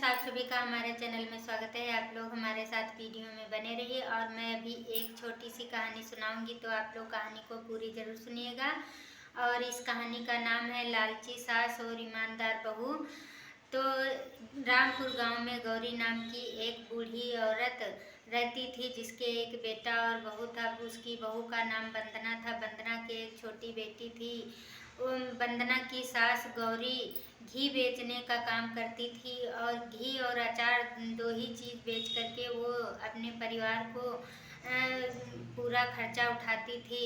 आप सभी का हमारे चैनल में स्वागत है। आप लोग हमारे साथ वीडियो में बने रहिए और मैं अभी एक छोटी सी कहानी सुनाऊंगी, तो आप लोग कहानी को पूरी जरूर सुनिएगा। और इस कहानी का नाम है लालची सास और ईमानदार बहू। तो रामपुर गांव में गौरी नाम की एक बूढ़ी औरत रहती थी, जिसके एक बेटा और बहू था। उसकी बहू का नाम वंदना था। वंदना की एक छोटी बेटी थी। वंदना की सास गौरी घी बेचने का काम करती थी और घी और अचार दो ही चीज़ बेच करके वो अपने परिवार को पूरा खर्चा उठाती थी।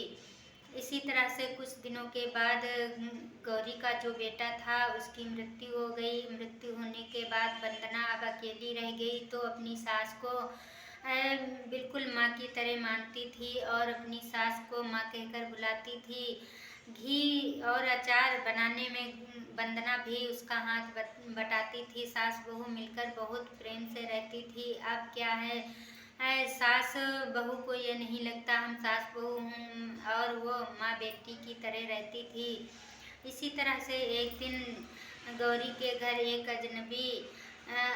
इसी तरह से कुछ दिनों के बाद गौरी का जो बेटा था उसकी मृत्यु हो गई। मृत्यु होने के बाद वंदना अब अकेली रह गई, तो अपनी सास को बिल्कुल माँ की तरह मानती थी और अपनी सास को माँ कहकर बुलाती थी। घी और अचार बनाने में वंदना भी उसका हाथ बटाती थी। सास बहू मिलकर बहुत प्रेम से रहती थी। अब क्या है, सास बहू को ये नहीं लगता हम सास बहू हूँ, और वो माँ बेटी की तरह रहती थी। इसी तरह से एक दिन गौरी के घर एक अजनबी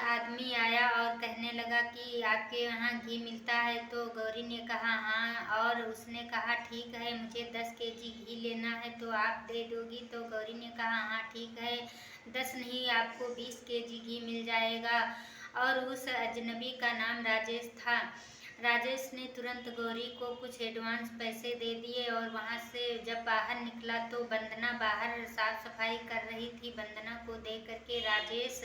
आदमी आया और कहने लगा कि आपके यहाँ घी मिलता है। तो गौरी ने कहा हाँ, और उसने कहा ठीक है, मुझे 10 केजी घी लेना है, तो आप दे दोगी? तो गौरी ने कहा हाँ ठीक है, 10 नहीं आपको 20 केजी घी मिल जाएगा। और उस अजनबी का नाम राजेश था। राजेश ने तुरंत गौरी को कुछ एडवांस पैसे दे दिए और वहाँ से जब बाहर निकला तो वंदना बाहर साफ सफाई कर रही थी। वंदना को देख करके राजेश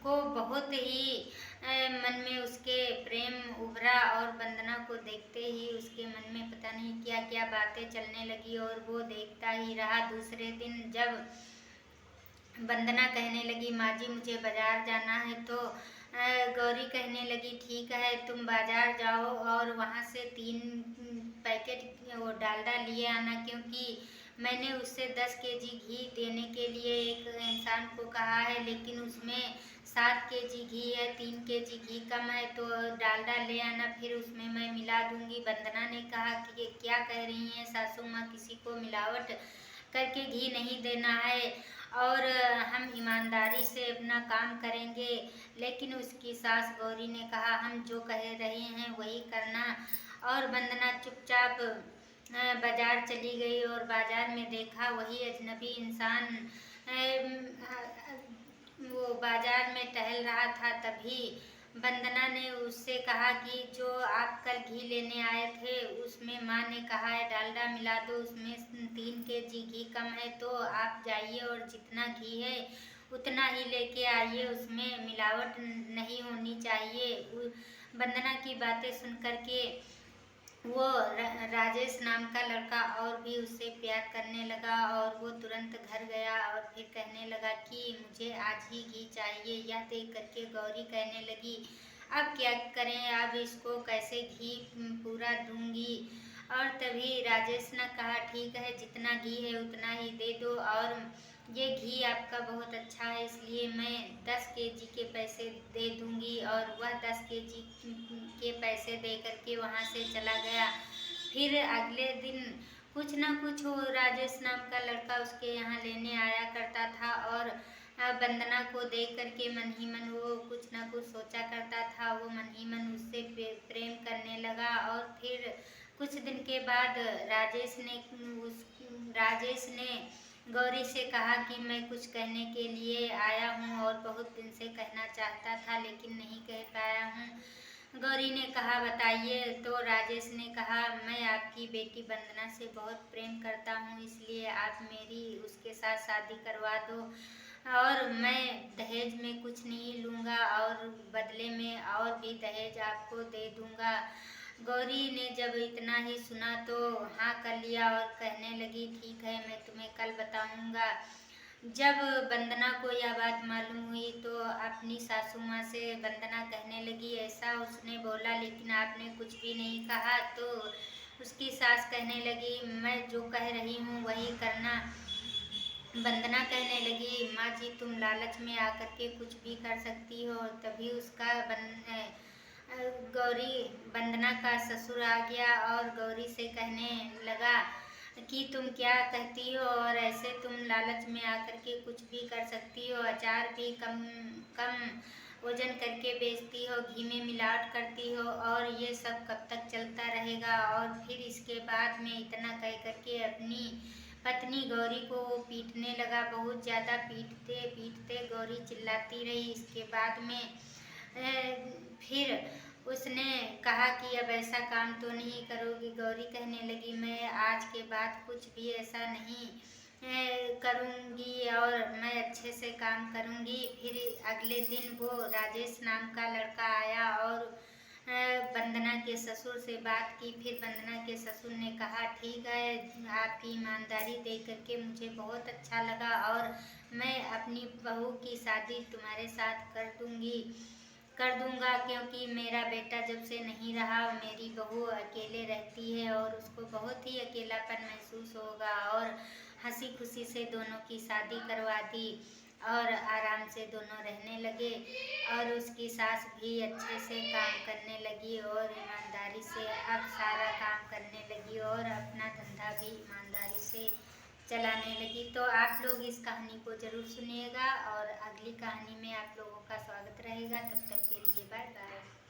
को बहुत ही मन में उसके प्रेम उभरा, और वंदना को देखते ही उसके मन में पता नहीं क्या क्या बातें चलने लगी और वो देखता ही रहा। दूसरे दिन जब वंदना कहने लगी माँ जी मुझे बाजार जाना है, तो गौरी कहने लगी ठीक है, तुम बाजार जाओ और वहाँ से 3 पैकेट वो डालडा लिए आना, क्योंकि मैंने उससे 10 केजी घी देने के लिए एक इंसान को कहा है, लेकिन उसमें 7 केजी घी है, 3 केजी घी कम है, तो डालडा ले आना, फिर उसमें मैं मिला दूंगी। वंदना ने कहा कि क्या कह रही हैं सासू माँ, किसी को मिलावट करके घी नहीं देना है और हम ईमानदारी से अपना काम करेंगे। लेकिन उसकी सास गौरी ने कहा हम जो कह रहे हैं वही करना। और वंदना चुपचाप बाजार चली गई और बाजार में देखा वही अजनबी इंसान वो बाजार में टहल रहा था। तभी वंदना ने उससे कहा कि जो आप कल घी लेने आए थे उसमें माँ ने कहा है डालडा मिला दो, उसमें 3 केजी घी कम है, तो आप जाइए और जितना घी है उतना ही लेके आइए, उसमें मिलावट नहीं होनी चाहिए। वंदना की बातें सुन करके वो राजेश नाम का लड़का और भी उससे प्यार करने लगा और वो तुरंत घर गया और फिर कहने लगा कि मुझे आज ही घी चाहिए। यह देख करके गौरी कहने लगी अब क्या करें, अब इसको कैसे घी पूरा दूंगी। और तभी राजेश ने कहा ठीक है, जितना घी है उतना ही दे दो, और ये घी आपका बहुत अच्छा है इसलिए मैं 10 केजी के पैसे दे दूंगी। और वह 10 केजी के पैसे दे करके वहाँ से चला गया। फिर अगले दिन कुछ ना कुछ वो राजेश नाम का लड़का उसके यहाँ लेने आया करता था और वंदना को देख करके मन ही मन वो कुछ ना कुछ सोचा करता था। वो मन ही मन उससे प्रेम करने लगा। और फिर कुछ दिन के बाद राजेश ने गौरी से कहा कि मैं कुछ कहने के लिए आया हूँ और बहुत दिन से कहना चाहता था लेकिन नहीं कह पाया हूँ। गौरी ने कहा बताइए। तो राजेश ने कहा मैं आपकी बेटी वंदना से बहुत प्रेम करता हूँ, इसलिए आप मेरी उसके साथ शादी करवा दो और मैं दहेज में कुछ नहीं लूँगा और बदले में और भी दहेज आपको दे दूँगा। गौरी ने जब इतना ही सुना तो हाँ कर लिया और कहने लगी ठीक है, मैं तुम्हें कल बताऊँगा। जब वंदना को यह बात मालूम हुई तो अपनी सासू माँ से वंदना कहने लगी ऐसा उसने बोला लेकिन आपने कुछ भी नहीं कहा। तो उसकी सास कहने लगी मैं जो कह रही हूँ वही करना। वंदना कहने लगी माँ जी तुम लालच में आकर के कुछ भी कर सकती हो। तभी उसका गौरी वंदना का ससुर आ गया और गौरी से कहने लगा कि तुम क्या कहती हो और ऐसे तुम लालच में आकर के कुछ भी कर सकती हो। अचार भी कम कम वजन करके बेचती हो, घी में मिलावट करती हो, और ये सब कब तक चलता रहेगा। और फिर इसके बाद में इतना कह करके अपनी पत्नी गौरी को वो पीटने लगा। बहुत ज़्यादा पीटते पीटते गौरी चिल्लाती रही। इसके बाद में फिर उसने कहा कि अब ऐसा काम तो नहीं करोगी। गौरी कहने लगी, मैं आज के बाद कुछ भी ऐसा नहीं करूँगी और मैं अच्छे से काम करूँगी। फिर अगले दिन वो राजेश नाम का लड़का आया और वंदना के ससुर से बात की। फिर वंदना के ससुर ने कहा, ठीक है, आपकी ईमानदारी देख करके मुझे बहुत अच्छा लगा और मैं अपनी बहू की शादी तुम्हारे साथ कर दूंगा, क्योंकि मेरा बेटा जब से नहीं रहा मेरी बहू अकेले रहती है और उसको बहुत ही अकेलापन महसूस होगा। और हंसी खुशी से दोनों की शादी करवा दी और आराम से दोनों रहने लगे। और उसकी सास भी अच्छे से काम करने लगी और ईमानदारी से अब सारा काम करने लगी और अपना धंधा भी ईमानदारी से चलाने लगी। तो आप लोग इस कहानी को ज़रूर सुनिएगा और अगली कहानी में आप लोगों का स्वागत रहेगा। तब तक के लिए बाय बाय।